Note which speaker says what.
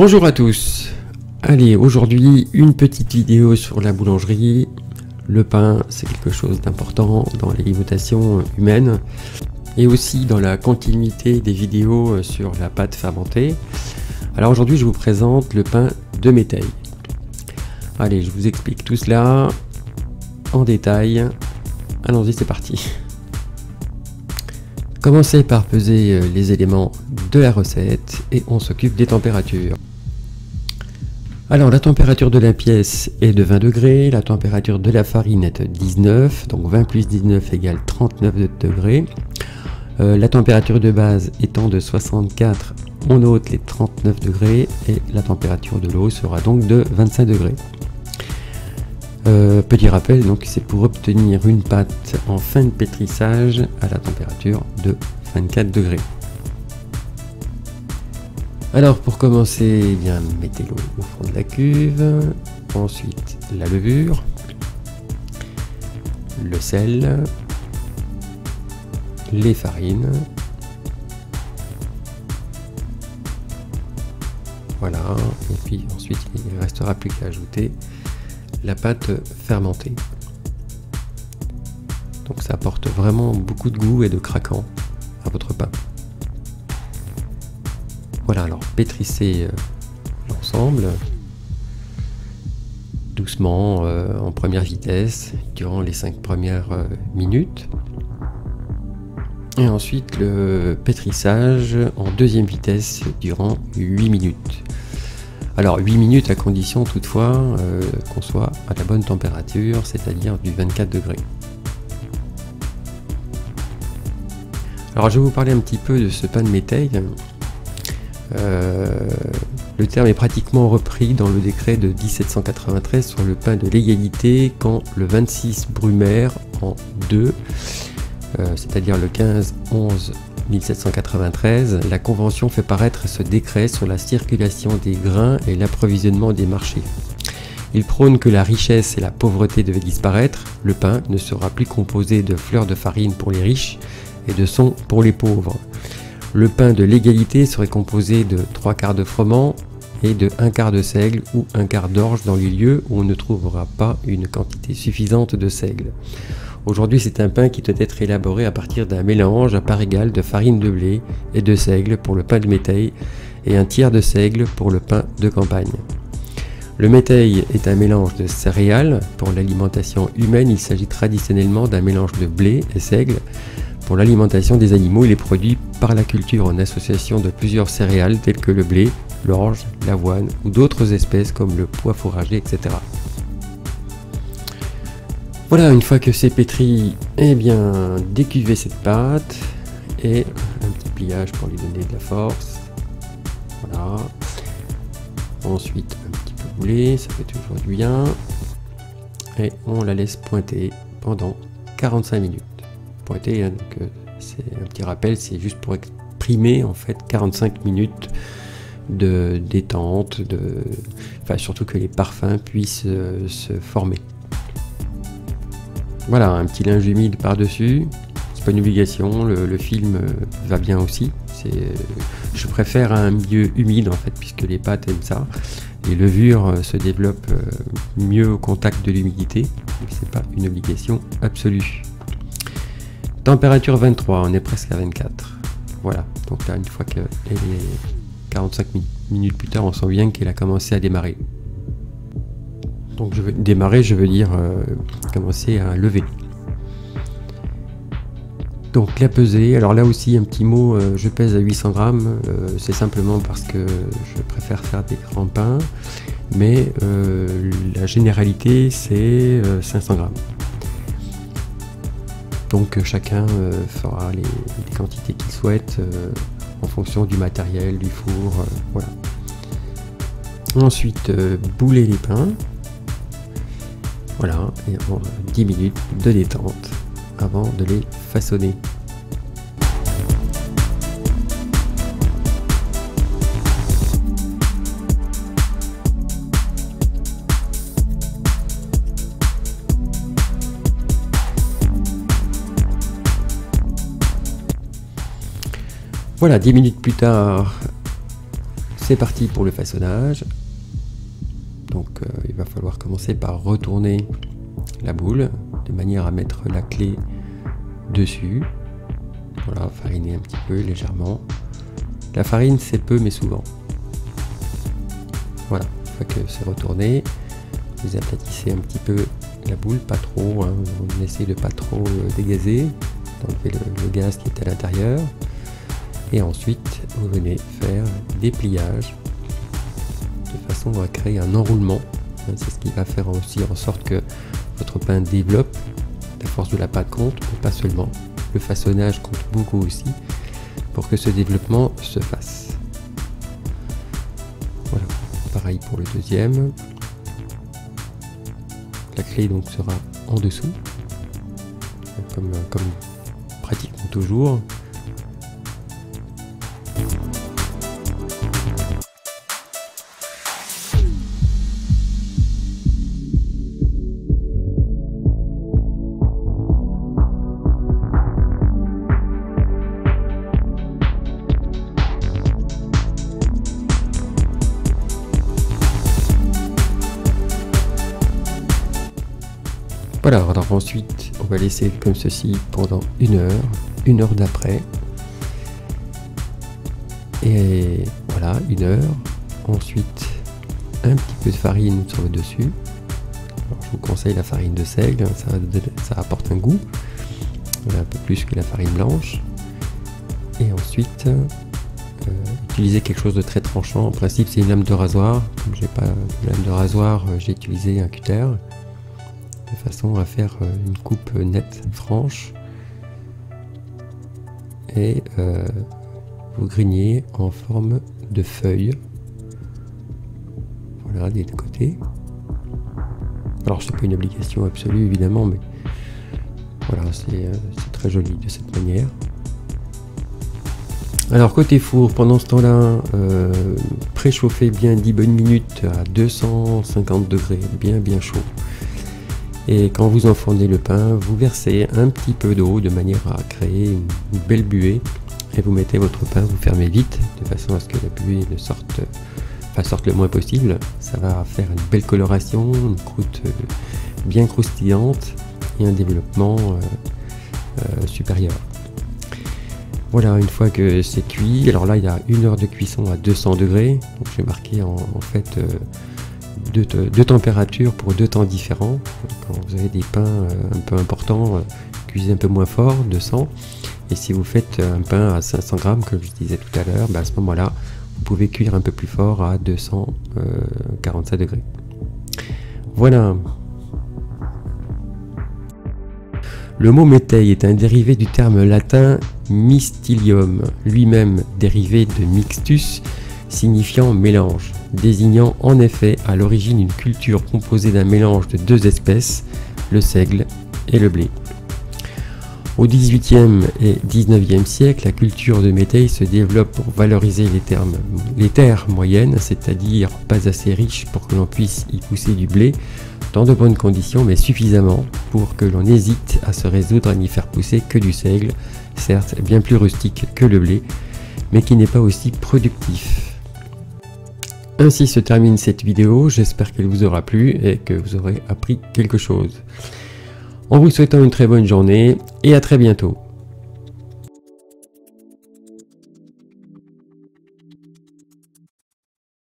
Speaker 1: Bonjour à tous. Allez, aujourd'hui une petite vidéo sur la boulangerie. Le pain, c'est quelque chose d'important dans l'alimentation humaine et aussi dans la continuité des vidéos sur la pâte fermentée. Alors aujourd'hui, je vous présente le pain de Méteil. Allez, je vous explique tout cela en détail. Allons-y, c'est parti. Commencez par peser les éléments de la recette et on s'occupe des températures. Alors la température de la pièce est de 20 degrés, la température de la farine est de 19, donc 20 plus 19 égale 39 degrés. La température de base étant de 64, on ôte les 39 degrés et la température de l'eau sera donc de 25 degrés. Petit rappel, donc c'est pour obtenir une pâte en fin de pétrissage à la température de 24 degrés. Alors pour commencer, eh bien, mettez l'eau au fond de la cuve, ensuite la levure, le sel, les farines, voilà, et puis ensuite il ne restera plus qu'à ajouter la pâte fermentée. Donc ça apporte vraiment beaucoup de goût et de craquant à votre pain. Voilà, alors pétrissez l'ensemble doucement en première vitesse durant les 5 premières minutes. Et ensuite le pétrissage en deuxième vitesse durant 8 minutes. Alors 8 minutes à condition toutefois qu'on soit à la bonne température, c'est-à-dire du 24 degrés. Alors je vais vous parler un petit peu de ce pain de Méteil. Le terme est pratiquement repris dans le décret de 1793 sur le pain de l'égalité quand le 26 Brumaire en 2, c'est-à-dire le 15-11 1793, la Convention fait paraître ce décret sur la circulation des grains et l'approvisionnement des marchés. Il prône que la richesse et la pauvreté devaient disparaître, le pain ne sera plus composé de fleurs de farine pour les riches et de son pour les pauvres. Le pain de l'égalité serait composé de 3/4 de froment et de 1/4 de seigle ou 1/4 d'orge dans les lieux où on ne trouvera pas une quantité suffisante de seigle. Aujourd'hui, c'est un pain qui doit être élaboré à partir d'un mélange à part égale de farine de blé et de seigle pour le pain de Méteil et un tiers de seigle pour le pain de campagne. Le Méteil est un mélange de céréales. Pour l'alimentation humaine, il s'agit traditionnellement d'un mélange de blé et seigle. Pour l'alimentation des animaux, il est produit par la culture en association de plusieurs céréales telles que le blé, l'orge, l'avoine ou d'autres espèces comme le pois fourragé, etc. Voilà, une fois que c'est pétri, eh bien, décuvez cette pâte et un petit pliage pour lui donner de la force. Voilà. Ensuite, un petit peu roulé, ça fait toujours du bien. Et on la laisse pointer pendant 45 minutes. Pointer, hein, donc c'est un petit rappel, c'est juste pour exprimer en fait 45 minutes de détente, enfin surtout que les parfums puissent se former. Voilà, un petit linge humide par-dessus, c'est pas une obligation, le film va bien aussi. Je préfère un milieu humide en fait, puisque les pâtes aiment ça. Les levures se développent mieux au contact de l'humidité, mais c'est pas une obligation absolue. Température 23, on est presque à 24. Voilà, donc là, une fois que 45 minutes plus tard, on sent bien qu'elle a commencé à démarrer. Donc démarrer, je veux dire commencer à lever. Donc la pesée, alors là aussi un petit mot, je pèse à 800 grammes, c'est simplement parce que je préfère faire des grands pains, mais la généralité c'est 500 grammes. Donc chacun fera les quantités qu'il souhaite en fonction du matériel, du four, voilà. Ensuite, bouler les pains. Voilà, et 10 minutes de détente avant de les façonner. Voilà, 10 minutes plus tard, c'est parti pour le façonnage. Donc il va falloir commencer par retourner la boule de manière à mettre la clé dessus. Voilà, fariner un petit peu légèrement. La farine c'est peu mais souvent. Voilà, une fois que c'est retourné, vous aplatissez un petit peu la boule, pas trop, hein, on essaie de pas trop dégazer, d'enlever le gaz qui est à l'intérieur. Et ensuite, vous venez faire des pliages de façon à créer un enroulement. C'est ce qui va faire aussi en sorte que votre pain développe. La force de la pâte compte, mais pas seulement. Le façonnage compte beaucoup aussi pour que ce développement se fasse. Voilà, pareil pour le deuxième. La clé donc sera en dessous, comme pratiquement toujours. Voilà, alors ensuite on va laisser comme ceci pendant une heure d'après. Et voilà, une heure. Ensuite, un petit peu de farine sur le dessus. Alors, je vous conseille la farine de seigle, ça apporte un goût, un peu plus que la farine blanche. Et ensuite, utiliser quelque chose de très tranchant. En principe, c'est une lame de rasoir. Comme j'ai pas de lame de rasoir, j'ai utilisé un cutter, de façon à faire une coupe nette, franche, et vous grignez en forme de feuille. Voilà, des deux côtés. Alors c'est pas une obligation absolue évidemment, mais voilà, c'est très joli de cette manière. Alors côté four, pendant ce temps-là, préchauffez bien 10 bonnes minutes à 250 degrés, bien chaud. Et quand vous enfournez le pain, vous versez un petit peu d'eau de manière à créer une belle buée. Et vous mettez votre pain, vous fermez vite, de façon à ce que la buée ne sorte le moins possible. Ça va faire une belle coloration, une croûte bien croustillante et un développement supérieur. Voilà, une fois que c'est cuit, alors là il y a une heure de cuisson à 200 degrés. Donc j'ai marqué en fait deux températures pour deux temps différents. Quand vous avez des pains un peu importants, cuisez un peu moins fort, 200. Et si vous faites un pain à 500 grammes, comme je disais tout à l'heure, à ce moment-là, vous pouvez cuire un peu plus fort à 247 degrés. Voilà. Le mot métaille est un dérivé du terme latin mystilium, lui-même dérivé de mixtus, signifiant mélange, désignant en effet à l'origine une culture composée d'un mélange de deux espèces, le seigle et le blé. Au XVIIIe et XIXe siècle, la culture de métaille se développe pour valoriser les terres moyennes, c'est-à-dire pas assez riches pour que l'on puisse y pousser du blé dans de bonnes conditions, mais suffisamment pour que l'on hésite à se résoudre à n'y faire pousser que du seigle, certes bien plus rustique que le blé, mais qui n'est pas aussi productif. Ainsi se termine cette vidéo, j'espère qu'elle vous aura plu et que vous aurez appris quelque chose. En vous souhaitant une très bonne journée et à très bientôt.